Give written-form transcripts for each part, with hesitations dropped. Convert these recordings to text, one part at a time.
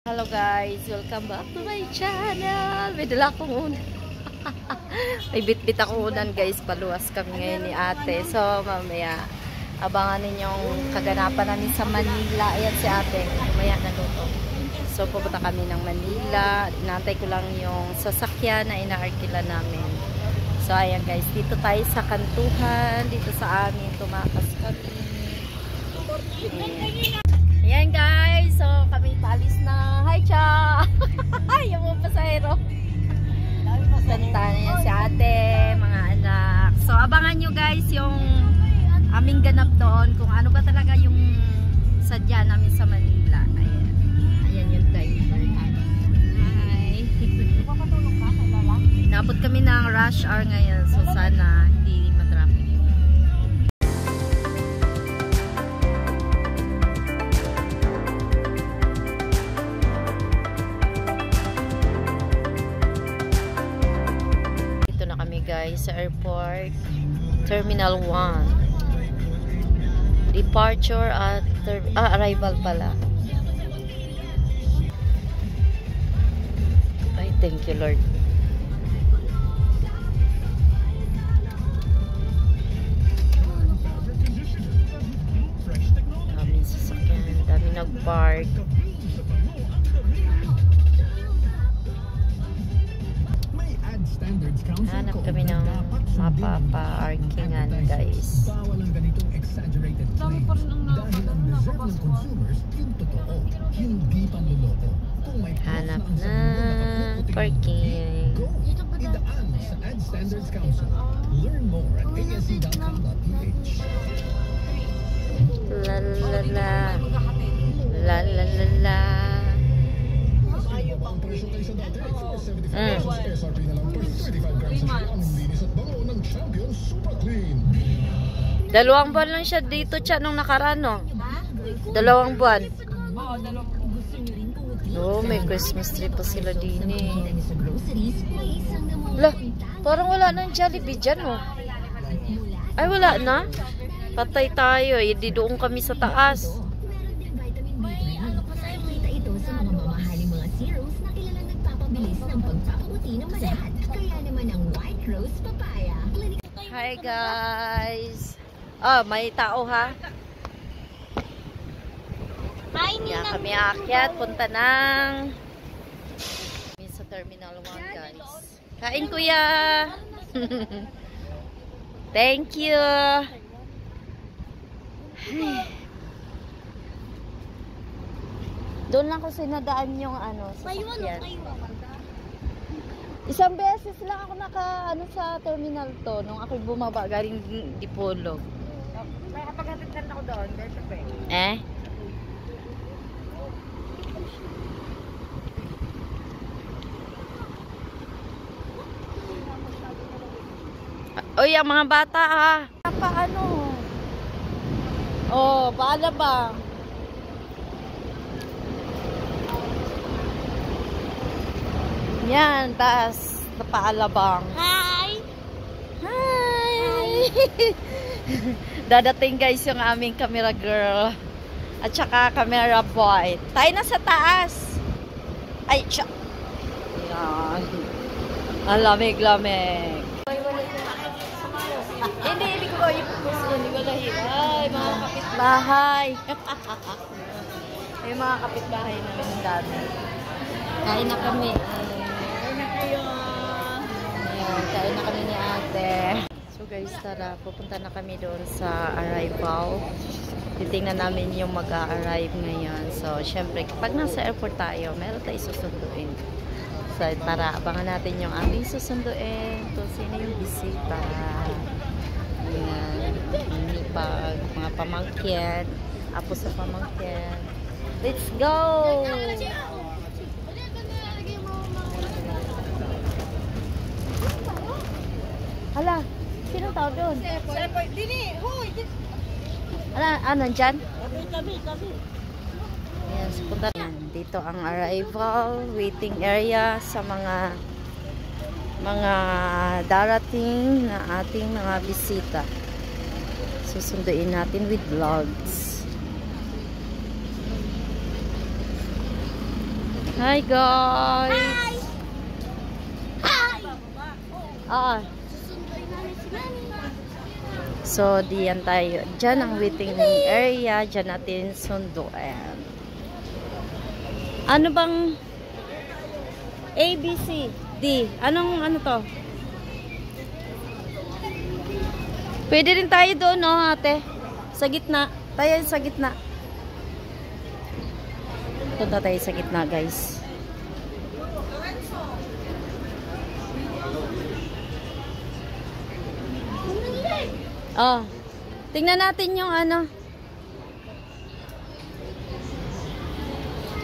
Hello guys, welcome back to my channel. May dala akong unan. May bit-bit akong unan guys. Paluwas kami ngayon ni ate. So mamaya, abangan ninyong kaganapan namin sa Manila. Ayan si ate, mamaya naluto. So pupunta kami ng Manila. Inantay ko lang yung sasakyan na inaarkila namin. So ayan guys, dito tayo sa kantuhan. Dito sa amin, tumakas kami. Ayan guys, so kami palis na. Hi cha! Yung mga pasahero. Salita na yan si ate, mga anak. So abangan nyo guys yung aming ganap doon. Kung ano ba talaga yung sadya namin sa Manila. Ayan. Ayan yung driver. Hi! Nabot kami ng rush hour ngayon. So sana hindi matraffic. Guys, sa airport Terminal 1. Departure at arrival pala. Ay, thank you Lord. Daming sasakyan, daming nag-park. Hanap kami ng mapapa-arkingan guys. Hanap na parking. La la la la la la la. Dalawang buwan lang siya dito siya nung nakaraan, no? Dalawang buwan. Oh, may Christmas tree pa sila din eh. Lah, parang wala nang Jollibee dyan, no? Ay, wala na? Patay tayo eh. Di doon kami sa taas. Hi guys. Oh, may tao ha. Hi, Kaya kami aakyat, punta ng sa Terminal 1 guys. Kain kuya. Thank you. Doon lang ko sinadaan yung ano, sasakyan. Isang beses lang ako sa terminal to nung ako bumaba galing Dipolog. May kapaghatid na ako doon, beso pa Eh? Uy, ang mga bata ha. Paano? Oh, paala ba? Yan, taas na paalabang. Hi! Hi! Dadating guys yung aming camera girl at saka camera boy. Tayo na sa taas. Ay, siya. Yan. Ang lamig-lamig. Hindi, ibig ko i-post yun. Ay, mga kapitbahay. Ay, mga kapitbahay namin ang dami. Kain na kami. Kain na kami ni ate. So guys, tara, pupunta na kami doon sa arrival. Titingnan namin yung mag-a-arrive ngayon. So, syempre, kapag nasa airport tayo, meron tayo susunduin. So, tara, abangan natin yung aming susunduin. Kung sino yung bisita. Ayan. Pag mga pamangkin. Apo sa pamangkin. Let's go! Hala, sino tao doon? Dini, hoy! Hala, nandyan? Kami. Ayan, so punta na. Dito ang arrival, waiting area sa mga darating na ating mga bisita. Susunduin natin with vlogs. Hi guys! Hi! Ah. So, diyan tayo. Diyan ang waiting area. Diyan natin sunduin. Ano bang A, B, C, D? Anong ano to? Pwede rin tayo doon, no, ate? Sa gitna. Tayo sa gitna. Punta tayo sa gitna, guys. Oh. Tingnan natin yung ano.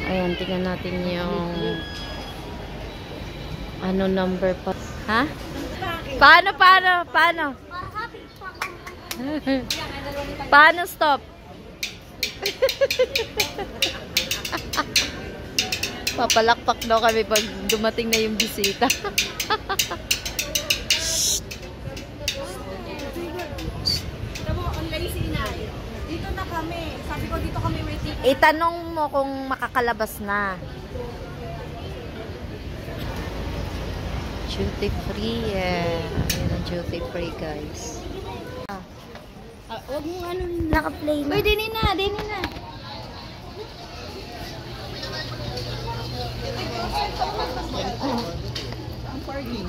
Ayan, tingnan natin yung ano number pa. Ha? Paano? Paano stop? Papalakpak daw kami pag dumating na yung bisita. Online si Inay. Dito na kami. Sabi ko dito kami waiting. Itanong mo kung makakalabas na. Duty free, Ayan ang duty free, guys. Huwag mo ano Naka-play na. Uy, dinin na. ang parking.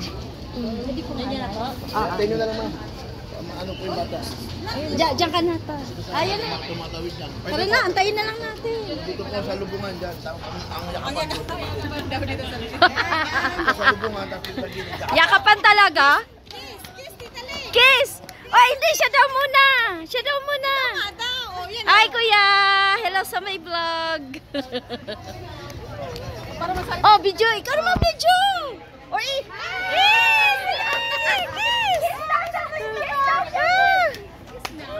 Hindi ko nandiyan na to. Tingnan na lang ma. Ano po yung bata? Diyan ka na to. Ayan na. Tumatawid lang. Tara na, antayin na lang natin. Dito po sa lubungan dyan. Ang yakapan ko. Dito sa lubungan. Tapos sa gilid. Yakapan talaga? Kiss! Oh, hindi, siya daw muna. Ay, kuya. Hello sa may vlog. Oh, video. Ikaw naman video. Or kiss! Kiss!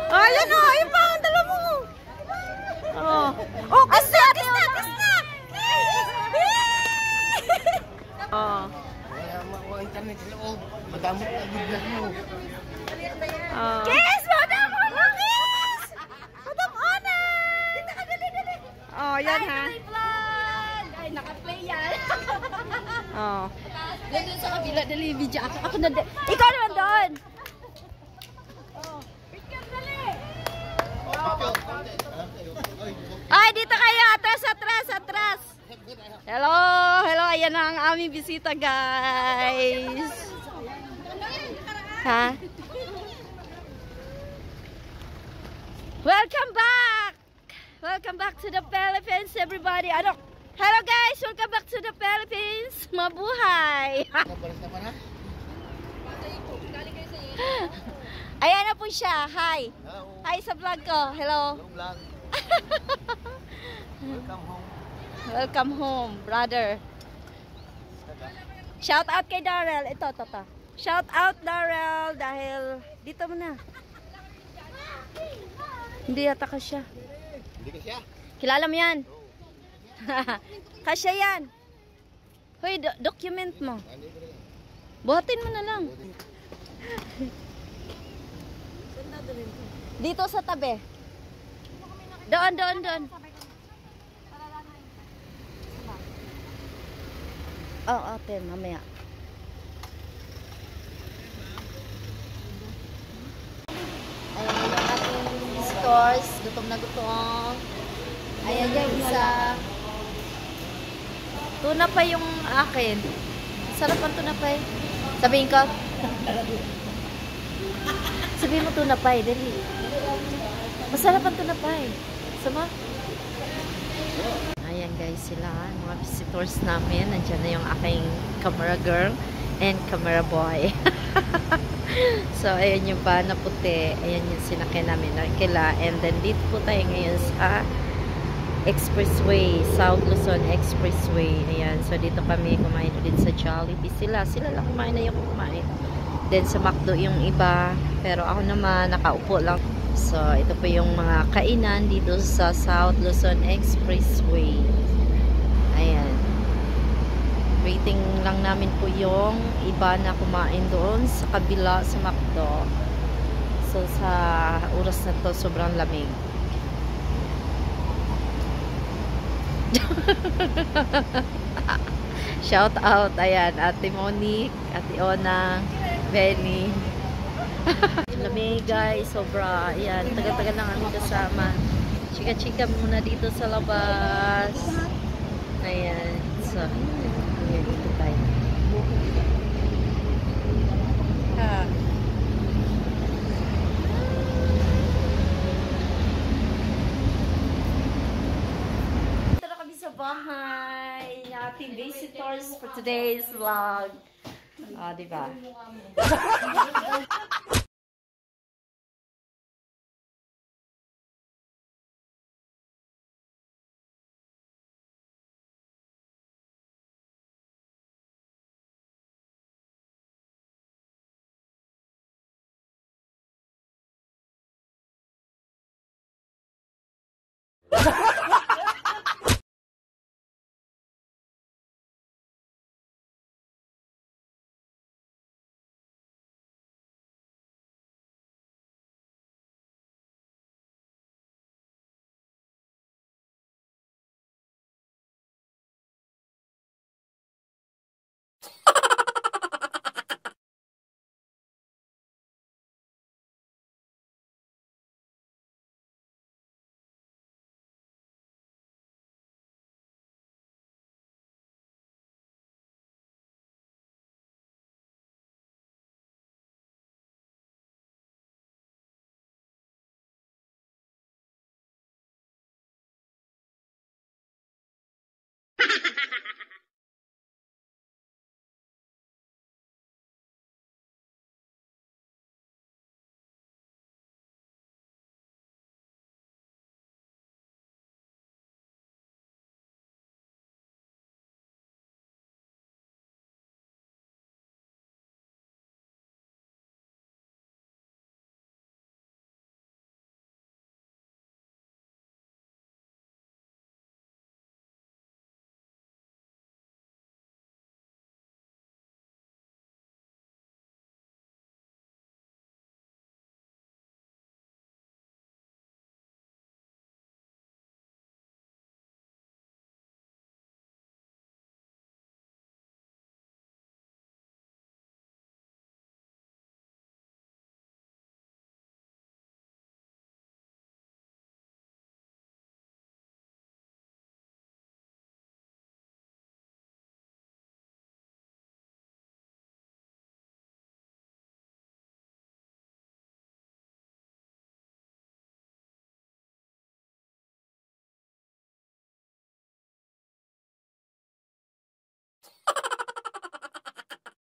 Oh, ayan o. Ayun pa. Ang dala mo. Oh. Oh, kiss na. Oh. Kaya makuha internet sa loob. Madamot na biglas mo. Oh. Kiss! Madam Ana! Kiss! Madam Ana! Dito ka, dali! Oh, yan ha. Ay, naka-play yan. Oh. Doon sa kabila, dali, video ako. Ako na ikaw naman doon. Picture, dali! Ay, dito kayo. Atras. Hello. Ayan na ang aming bisita, guys. Ha? Welcome back to the Philippines, everybody. Hello, guys. Welcome back to the Philippines. Mabuhay. Nabalas na pa na? Ayan na po siya. Hi. Hello. Hi sa vlog ko. Hello. Hello vlog. Welcome home. Welcome home, brother. Shout out kay Darrell. Ito. Shout out, Darrell, dahil dito mo na. Hindi yata kasya. Hindi ka siya. Kilala mo yan? Kasya yan. Hoy, document mo. Buhatin mo na lang. Dito sa tabi. Doon. Oo, ate, mamaya. Ayan yung ating stores. Gutom na gutom. Ayan yung isa. Tuna pa yung akin. Sarap ang tuna pa eh. Sabihin ko. Sabihin mo tuna pa eh. Dali. Masarap ang tuna pa eh. Sama? Ayan guys sila. Mga visitors namin. Nandiyan na yung aking camera girl and camera boy. So, ayan yung van na puti. Ayan yung sinakyan namin na kila. And then, dito po tayo ngayon sa Expressway. South Luzon Expressway. Ayan. So, dito kami kumain ulit sa Jollibee. Sila lang kumain na yung kumain. Then, sa McDo yung iba. Pero ako naman, nakaupo lang. So, ito po yung mga kainan dito sa South Luzon Expressway. Ayan. Waiting lang namin po yung iba na kumain doon sa kabila sa McDo. So, sa oras na to, sobrang lamig. Shout out, ayan, Ate Monique, Ate Ona, Benny. Lamig guys, sobra. Ayan, tagal-tagal lang kami kasama. Chika-chika muna dito sa labas. Ayan, so, ayan, dito tayo. Dito na kami sa bahay. Ating visitors for today's vlog. Ah, diba?